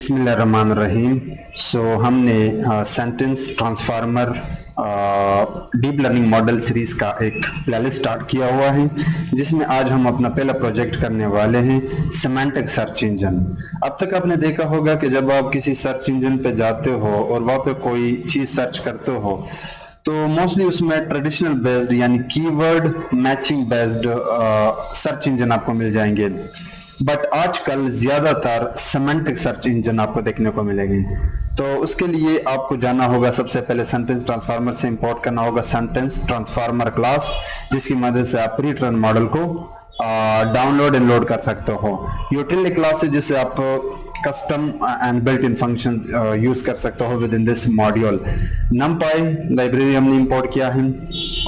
बिस्मिल्लाहिर्रहमानिर्रहीम। हमने sentence transformer deep learning model series का एक प्लेलिस्ट स्टार्ट किया हुआ है, जिसमें आज हम अपना पहला प्रोजेक्ट करने वाले हैं सेमांटिक सर्च इंजन। अब तक आपने देखा होगा कि जब आप किसी सर्च इंजन पे जाते हो और वहाँ पे कोई चीज सर्च करते हो तो मोस्टली उसमें ट्रेडिशनल बेस्ड यानी keyword matching based search engine आपको मिल जाएंगे, बट आजकल ज्यादातर सेमेंटिक सर्च इंजन आपको देखने को मिलेंगे। तो उसके लिए आपको जाना होगा, सबसे पहले सेंटेंस ट्रांसफार्मर से इंपोर्ट करना होगा सेंटेंस ट्रांसफार्मर क्लास, जिसकी मदद से आप प्री ट्रेन मॉडल को डाउनलोड एंड लोड कर सकते हो। यूटिलिटी क्लास है जिससे आप custom and built in function use कर सकते हो with in this module. नमपाई library हमने इंपोर्ट किया है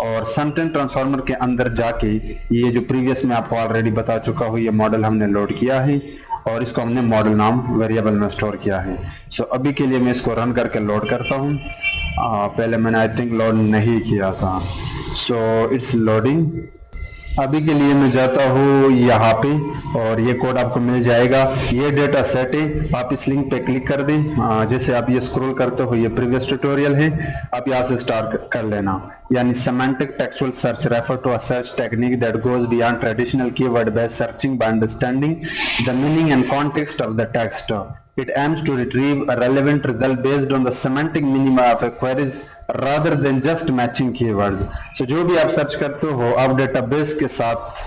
और सेंटेंस ट्रांसफार्मर के अंदर जाके ये जो प्रीवियस में आपको ऑलरेडी बता चुका हूँ, ये मॉडल हमने लोड किया है और इसको हमने मॉडल नाम वेरिएबल में स्टोर किया है। अभी के लिए मैं इसको रन करके लोड करता हूँ। पहले मैंने आई थिंक लोड नहीं किया था, इट्स लोडिंग। अभी के लिए मैं जाता हूँ यहाँ पे और ये कोड आपको मिल जाएगा। ये डेटा सेट है, आप इस लिंक पे क्लिक कर दें। जैसे आप ये स्क्रॉल करते हो, ये प्रीवियस ट्यूटोरियल है, आप यहाँ से स्टार्ट कर लेना। यानी semantic textual search refer to a search technique that goes beyond traditional keyword based searching by understanding the meaning and context of the text. It aims to retrieve a relevant result based on the semantic minima of a queries rather than just matching keywords. जो भी आप search करते हो, आप database के साथ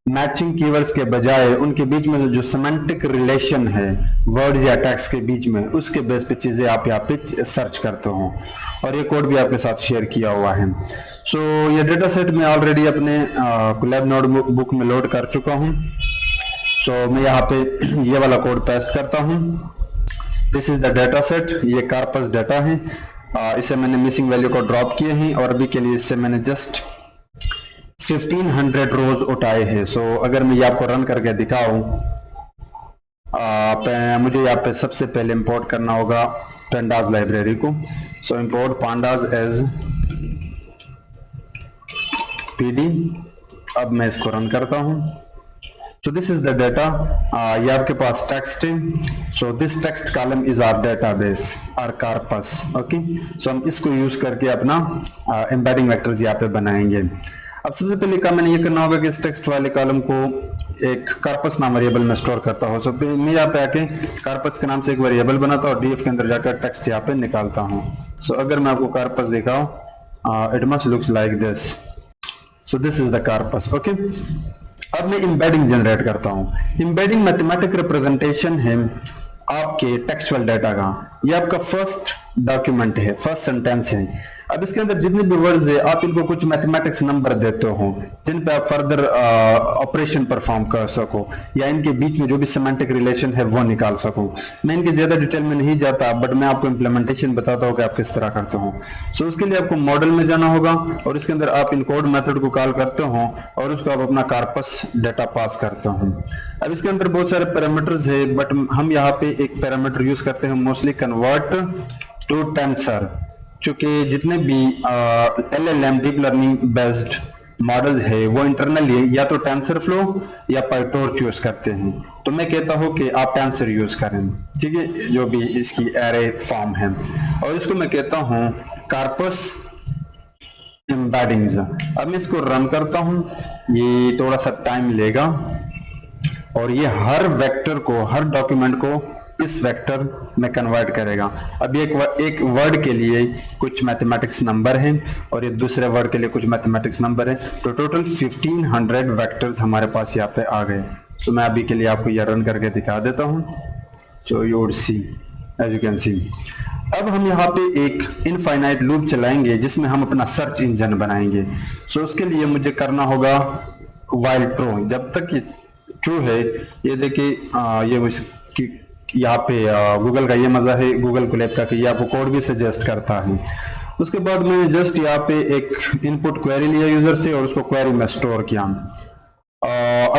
matching keywords के बजाय उनके बीच में जो सेमेंटिक रिलेशन है वर्ड्स या टेक्स्ट के बीच में, उसके बेस पे चीजें आप यहाँ पे सर्च करते हो। और ये कोड भी आपके साथ शेयर किया हुआ है। ये डेटा सेट मैं ऑलरेडी अपने कोलैब नोटबुक में लोड कर चुका हूँ। मैं यहाँ पे ये वाला कोड पेस्ट करता हूँ। This is the data set, ये कार्पस डेटा है। इसे मैंने मिसिंग वैल्यू को ड्रॉप किए हैं और अभी के लिए इससे मैंने जस्ट 1500 रोज उठाए हैं। अगर मैं ये आपको रन करके दिखाऊं, मुझे यहाँ पे सबसे पहले इंपोर्ट करना होगा pandas लाइब्रेरी को। Import pandas as pd। अब मैं इसको रन करता हूँ। This is the data. ये आपके पास टेक्स्ट है। This text column is our database our corpus. Okay, हम इसको यूज करके अपना एम्बेडिंग वेक्टर्स यहाँ पे बनाएंगे। अब सबसे पहले काम मैंने ये करना होगा कि इस टेक्स्ट वाले कॉलम को एक कार्पस नाम वेरिएबल में स्टोर करता हूँ। मैं यहाँ पे आके कार्पस के नाम से एक वेरिएबल बनाता हूँ और डीएफ के अंदर जाकर टेक्स्ट यहाँ पे निकालता हूँ। अगर मैं आपको कार्पस दिखाऊं, it must looks like this. This is the corpus. Okay, अब मैं एम्बेडिंग जनरेट करता हूं। एम्बेडिंग मैथमेटिक रिप्रेजेंटेशन है आपके टेक्सचुअल डाटा का। ये आपका फर्स्ट डॉक्यूमेंट है, फर्स्ट सेंटेंस है। अब इसके अंदर जितने भी वर्ड्स है, आप इनको कुछ मैथमेटिक्स नंबर देते हो जिन पे आप फर्दर ऑपरेशन परफॉर्म कर सको या इनके बीच में जो भी सेमांटिक रिलेशन है वो निकाल सको। मैं इनके ज्यादा डिटेल में नहीं जाता, बट मैं आपको इम्प्लीमेंटेशन बताता हूँ कि आप किस तरह करते हो। उसके लिए आपको मॉडल में जाना होगा और इसके अंदर आप इनकोड मेथड को कॉल करते हो और उसको आप अपना कार्पस डेटा पास करते हो। अब इसके अंदर बहुत सारे पैरामीटर्स है, बट हम यहाँ पे एक पैरामीटर यूज करते हैं, मोस्टली कन्वर्ट टू टेंसर। चूंकि जितने भी LLM deep learning based models है वो इंटरनली या तो टेंसर फ्लो या पाइटॉर्च यूज करते हैं, तो मैं कहता हूं कि आप टेंसर यूज करें, ठीक है, जो भी इसकी एरे फॉर्म है। और इसको मैं कहता हूं कार्पस एम्बेडिंग्स। अब मैं इसको रन करता हूं, ये थोड़ा सा टाइम लेगा और ये हर वेक्टर को, हर डॉक्यूमेंट को इस वेक्टर में कन्वर्ट करेगा। अब एक वर्ड के लिए कुछ मैथमेटिक्स नंबर है और ये दूसरे वर्ड के लिए कुछ मैथमेटिक्स नंबर है, तो टोटल 1500 वेक्टर्स हमारे पास यहाँ पे आ गए। मैं अभी के लिए आपको यह रन करके दिखा देता हूँ। You would see, as you can see. अब हम यहाँ पे एक इनफाइनाइट लूप चलाएंगे जिसमें हम अपना सर्च इंजन बनाएंगे। उसके लिए मुझे करना होगा व्हाइल ट्रू। जब तक ये ट्रू है, ये देखिए, ये इसकी यहाँ पे गूगल का ये मजा है, गूगल कोलैब का, कि ये आपको कोड भी सजेस्ट करता है। उसके बाद मैंने जस्ट यहाँ पे एक इनपुट क्वेरी लिया यूजर से और उसको क्वेरी में स्टोर किया।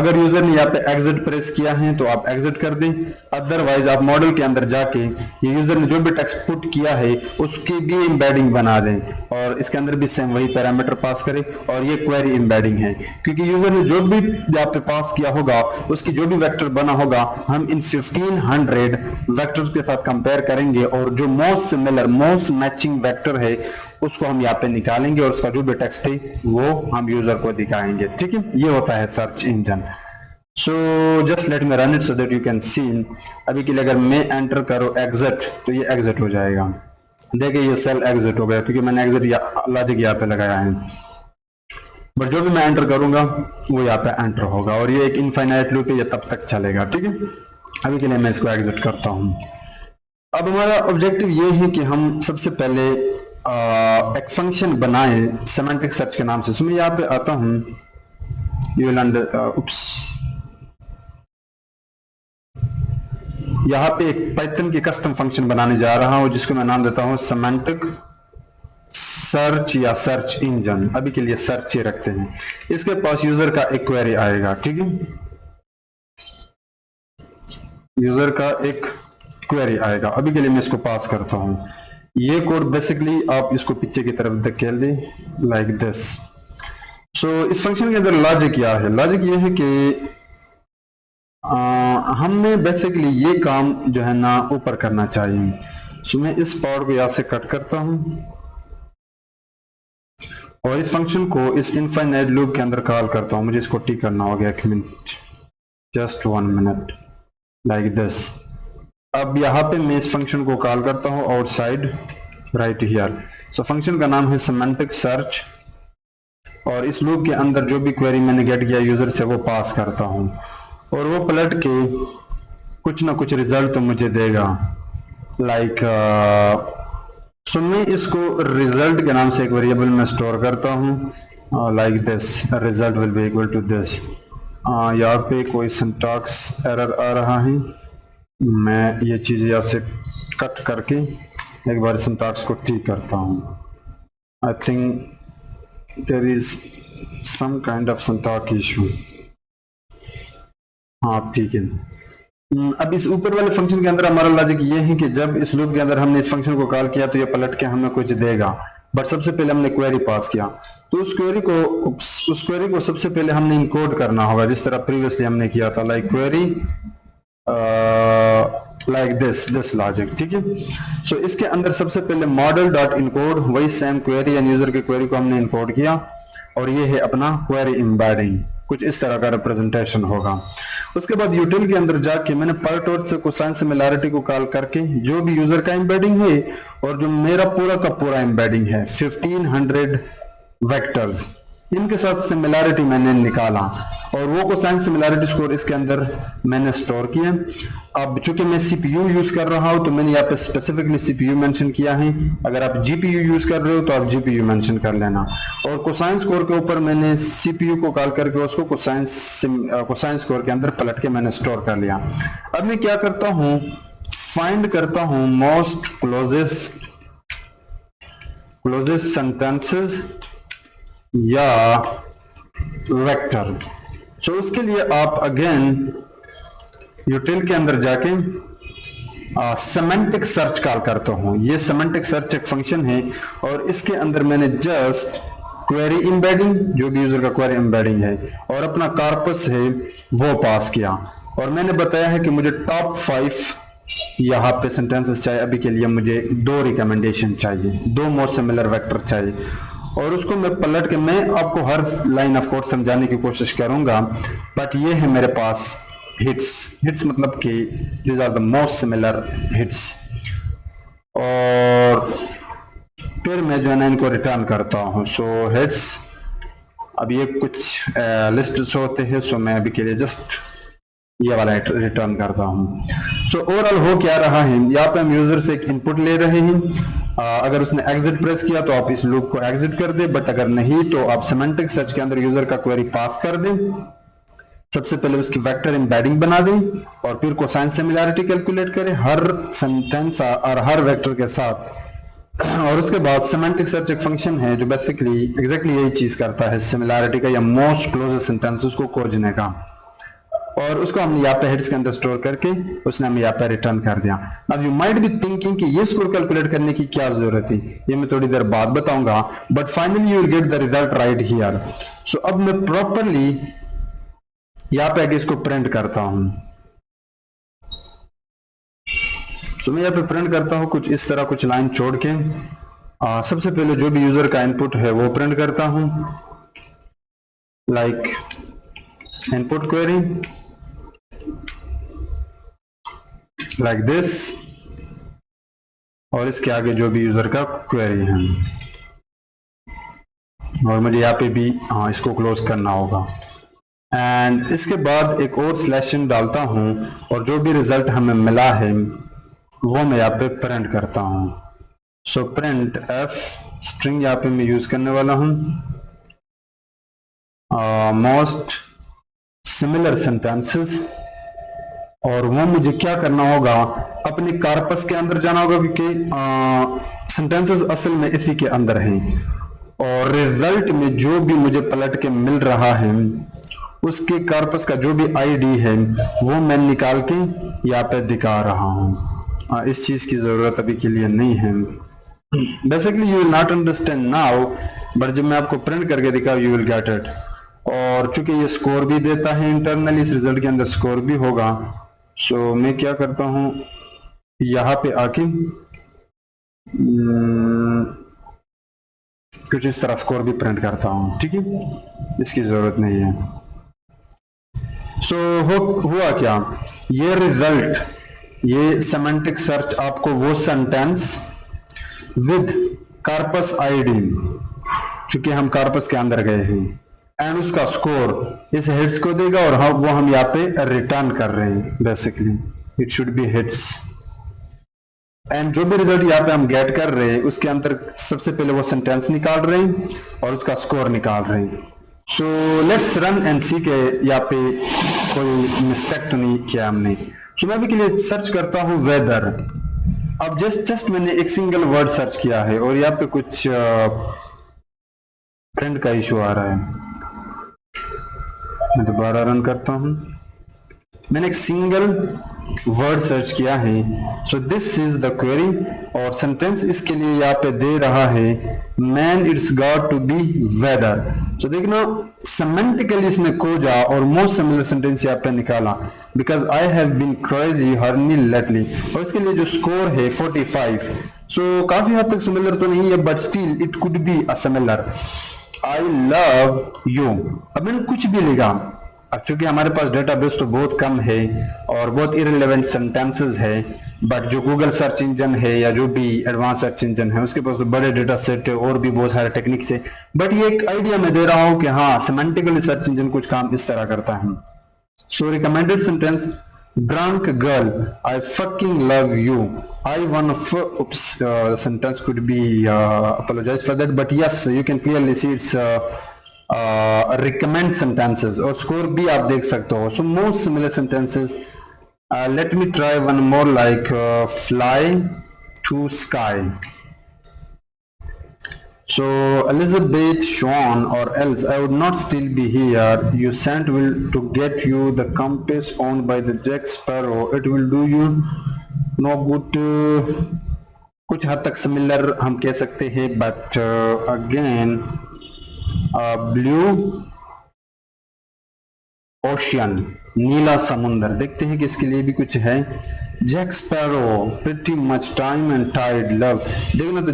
अगर यूजर ने यहाँ पे एग्जिट प्रेस किया है तो आप एग्जिट कर दें, अदरवाइज आप मॉडल के अंदर जाके ये यूजर ने जो भी टेक्स्ट पुट किया है उसकी भी एम्बेडिंग बना दें और इसके अंदर भी सेम वही पैरामीटर पास करें और ये क्वेरी एम्बेडिंग है, क्योंकि यूजर ने जो भी यहाँ पे पास किया होगा उसकी जो भी वेक्टर बना होगा हम इन 1500 वेक्टर के साथ कंपेयर करेंगे और जो most similar most matching vector है उसको हम यहाँ पे निकालेंगे और उसका जो भी टेक्स्ट है वो हम यूजर को दिखाएंगे। ठीक है, ये होता है search engine. So just let me run it so that you can सी। अभी के लिए अगर मैं एंटर करो एग्जिट तो ये एग्जिट हो जाएगा। देखिए ये सेल एग्जिट हो गया क्योंकि मैंने एग्जिट लॉजिक यहाँ पे लगाया है, बट जो भी मैं एंटर करूंगा वो यहाँ पे एंटर होगा और ये एक इनफाइनाइट लूप है, ये तब तक चलेगा। ठीक है, अभी के लिए मैं इसको एग्जिट करता हूँ। अब हमारा ऑब्जेक्टिव ये है कि हम सबसे पहले एक फंक्शन बनाएं सेमेंटिक सर्च के नाम से। इसमें यहाँ पे आता हूं, यहाँ पे एक पाइथन की कस्टम फंक्शन बनाने जा रहा हूं जिसको मैं नाम देता हूं सेमेंटिक सर्च या सर्च इंजन। अभी के लिए सर्च ही रखते हैं। इसके पास यूजर का एक क्वेरी आएगा। ठीक है, यूजर का एक क्वेरी आएगा। अभी के लिए मैं इसको पास करता हूं। ये कोड बेसिकली आप इसको पीछे की तरफ धकेल दें लाइक दिस। सो इस फंक्शन के अंदर लॉजिक क्या है? लॉजिक ये है कि हमने बेसिकली ये काम जो है ना ऊपर करना चाहिए। सो मैं इस पार्ट को यहां से कट करता हूं और इस फंक्शन को इस इनफाइनाइट लूप के अंदर कॉल करता हूं। मुझे इसको टी करना होगा, एक minute, just 1 minute, like this. अब यहाँ पे मैं इस फंक्शन को कॉल करता हूँ outside right here. So function का नाम है सेमेंटिक सर्च और इस लूप के अंदर जो भी क्वेरी मैंने गेट किया यूजर से वो पास करता हूँ और वो पलट के कुछ ना कुछ रिजल्ट तो मुझे देगा। लाइक सो मैं इसको रिजल्ट के नाम से एक वेरिएबल में स्टोर करता हूँ like this, result will be equal to this. यहाँ पे कोई सिंटैक्स एरर आ रहा है, मैं ये चीज यहाँ से कट करके एक बार सिंटैक्स को ठीक करता हूँ। I think there is some kind of syntax issue. हाँ ठीक है। अब इस ऊपर वाले फंक्शन के अंदर हमारा लॉजिक ये है कि जब इस लूप के अंदर हमने इस फंक्शन को कॉल किया तो ये पलट के हमें कुछ देगा, बट सबसे पहले हमने क्वेरी पास किया तो उस क्वेरी को सबसे पहले हमने इनकोड करना होगा जिस तरह प्रीवियसली हमने किया था, like query like this logic. ठीक है, सो इसके अंदर सबसे पहले मॉडल डॉट इनकोड, वही सेम क्वेरी एंड यूजर की क्वेरी को हमने इनकोड किया और ये है अपना क्वेरी एम्बेडिंग। कुछ इस तरह का रिप्रेजेंटेशन होगा। उसके बाद यूटिल के अंदर जाके मैंने पार्ट से कोसाइन सिमिलैरिटी को कॉल करके जो भी यूजर का एम्बेडिंग है और जो मेरा पूरा का पूरा एम्बेडिंग है 1500 वेक्टर्स, इनके साथ सिमिलैरिटी मैंने निकाला और वो कोसाइन सिमिलैरिटी स्कोर इसके अंदर मैंने स्टोर किया। अब चूंकि मैं सीपीयू यूज कर रहा हूं तो मैंने यहाँ पे स्पेसिफिकली सीपीयू मेंशन किया है। अगर आप जीपीयू यूज कर रहे हो तो आप जीपीयू मेंशन कर लेना। और कोसाइन स्कोर के ऊपर मैंने सीपीयू को कॉल करके उसको कोसाइन स्कोर के अंदर पलट के मैंने स्टोर कर लिया। अब मैं क्या करता हूं, फाइंड करता हूं मोस्ट क्लोजेस्ट सेंटेंसेस या वेक्टर। सो उसके लिए आप अगेन यूटिल के अंदर जाके सेमेंटिक सर्च कॉल करता हूं। ये सेमेंटिक सर्च एक फंक्शन है और इसके अंदर मैंने जस्ट क्वेरी एम्बेडिंग, जो भी यूजर का क्वेरी एम्बेडिंग है और अपना कॉर्पस है वो पास किया और मैंने बताया है कि मुझे टॉप 5 यहाँ पे सेंटेंसेस चाहिए। अभी के लिए मुझे 2 रिकमेंडेशन चाहिए, 2 मोस्ट सिमिलर वेक्टर चाहिए और उसको मैं पलट के मैं आपको हर लाइन ऑफ कोड समझाने की कोशिश करूंगा, बट ये है मेरे पास हिट्स मतलब कि these are the most similar hits. और फिर मैं जो है ना इनको रिटर्न करता हूँ। सो हिट्स, अब ये कुछ लिस्ट होते हैं, सो मैं अभी के लिए जस्ट ये वाला रिटर्न करता हूँ। सो ओवरऑल हो क्या रहा है, यहाँ पे हम यूजर से एक इनपुट ले रहे हैं। अगर उसने एग्जिट प्रेस किया तो आप इस लूप को एग्जिट कर दे, बट अगर नहीं तो आप सेमेंटिक सर्च के अंदर यूजर का क्वेरी पास कर दें। सबसे पहले उसकी वेक्टर एम्बेडिंग बना दें और फिर कोसाइन सिमिलैरिटी कैलकुलेट करें हर सेंटेंस और हर वेक्टर के साथ। और उसके बाद सेमेंटिक सर्च एक फंक्शन है जो बेसिकली एग्जैक्टली यही चीज करता है, सिमिलैरिटी का या मोस्ट क्लोजेस्ट सेंटेंसेस को खोजने का। और उसको हमने यहाँ पे हेड्स के अंदर स्टोर करके उसने हमें यहाँ पे रिटर्न कर दिया। अब यू माइट बी थिंकिंग कि ये स्कोर कैलकुलेट करने की क्या जरूरत है, ये मैं थोड़ी देर बाद बताऊंगा, but finally you will get the result right here. So अब मैं प्रॉपरली यहाँ पे आगे इसको प्रिंट करता हूं। सो मैं यहाँ पे प्रिंट करता हूं कुछ इस तरह, कुछ लाइन छोड़ के। सबसे पहले जो भी यूजर का इनपुट है वो प्रिंट करता हूं, like input query like this, और इसके आगे जो भी यूजर का क्वेरी है, और मुझे यहाँ पे भी इसको क्लोज करना होगा। एंड इसके बाद एक और स्लैशन डालता हूं और जो भी रिजल्ट हमें मिला है वो मैं यहाँ पे प्रिंट करता हूं। सो प्रिंट एफ स्ट्रिंग यहाँ पे मैं यूज करने वाला हूं, मोस्ट सिमिलर सेंटेंसेस, और वो मुझे क्या करना होगा, अपने कॉर्पस के अंदर जाना होगा क्योंकि सेंटेंसेस असल में इसी के अंदर हैं, और रिजल्ट में जो भी मुझे पलट के मिल रहा है उसके कॉर्पस का जो भी आईडी है वो मैं निकाल के यहाँ पे दिखा रहा हूँ। इस चीज की जरूरत अभी के लिए नहीं है। Basically you will not understand now, but जब मैं आपको प्रिंट करके दिखाऊं यू विल गेट इट। और चूंकि ये स्कोर भी देता है इंटरनली, इस रिजल्ट के अंदर स्कोर भी होगा। सो मैं क्या करता हूं, यहाँ पे आके कुछ इस तरह स्कोर भी प्रिंट करता हूं, ठीक है, इसकी जरूरत नहीं है। सो हुआ क्या, ये रिजल्ट, ये सेमेंटिक सर्च आपको वो सेंटेंस विद कॉर्पस आईडी, चूंकि हम कॉर्पस के अंदर गए हैं, एंड उसका स्कोर इस हिट्स को देगा, और वो हम यहाँ पे रिटर्न कर रहे हैं। Basically it should be hits, and जो भी रिजल्ट यहाँ पे हम गेट कर रहे हैं उसके अंदर सबसे पहले वो सेंटेंस निकाल रहे हैं और उसका स्कोर निकाल रहे हैं। सो लेट्स रन एंड सी के यहाँ पे कोई मिस्टेक तो नहीं किया हमने। सो मैं अभी के लिए सर्च करता हूँ वेदर। अब जस्ट मैंने एक सिंगल वर्ड सर्च किया है और यहाँ पे कुछ प्रिंट का इशू आ रहा है। मैं दोबारा रन करता हूँ। मैंने एक सिंगल वर्ड सर्च किया है। So this is the query, और सेंटेंस इसके लिए यहाँ पे दे रहा है man it's got to be weather. So देखना सेमेंटिकली इसने खोजा और मोस्ट सिमिलर सेंटेंस यहाँ पे निकाला, because I have been crazy horny lately, और इसके लिए जो स्कोर है 45। सो काफी हद तक सिमिलर तो नहीं है, but still it could be a similar. I love you, अब मैंने कुछ भी लिखा। अब चूंकि हमारे पास डेटाबेस तो बहुत कम है और बहुत इररिलेवेंट सेंटेंसेस है, बट जो गूगल सर्च इंजन है या जो भी एडवांस सर्च इंजन है उसके पास तो बड़े डेटा सेट है और भी बहुत सारे टेक्निक्स है। बट ये एक आइडिया मैं दे रहा हूं कि हाँ, सेमेंटिकली सर्च इंजन कुछ काम इस तरह करता है। So recommended sentence, drunk girl, I fucking love you. I want to sentence could be apologize for that, but yes, you can clearly see it's recommend sentences, और score भी आप देख सकते हो। So most similar sentences. Let me try one more, like fly to sky. So Elizabeth, Sean, or else I would not still be here. You sent will to get you the compass owned by the Jack Sparrow. It will do you no good. कुछ हद तक similar हम कह सकते हैं, but again blue ocean, नीला समुंदर। देखते हैं कि इसके लिए भी कुछ है। Jack Sparrow, pretty much time and tide love. देखना तो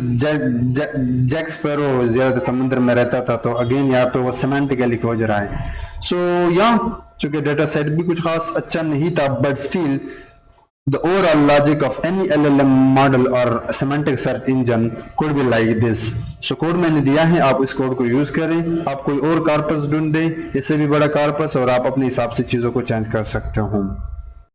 जैक स्पैरो ज्यादा समुद्र में रहता था, तो अगेन यहाँ पे वो सेमेंटिकली खोज रहा है। सो चूंकि डेटा सेट भी कुछ खास अच्छा नहीं था, but still the overall logic of any LLM model और semantic search engine could be like this. So code मैंने दिया है, आप इस कोड को यूज करें। आप कोई और कॉर्पस ढूंढें, इससे भी बड़ा कॉर्पस, और आप अपने हिसाब से चीजों को चेंज कर सकते हो।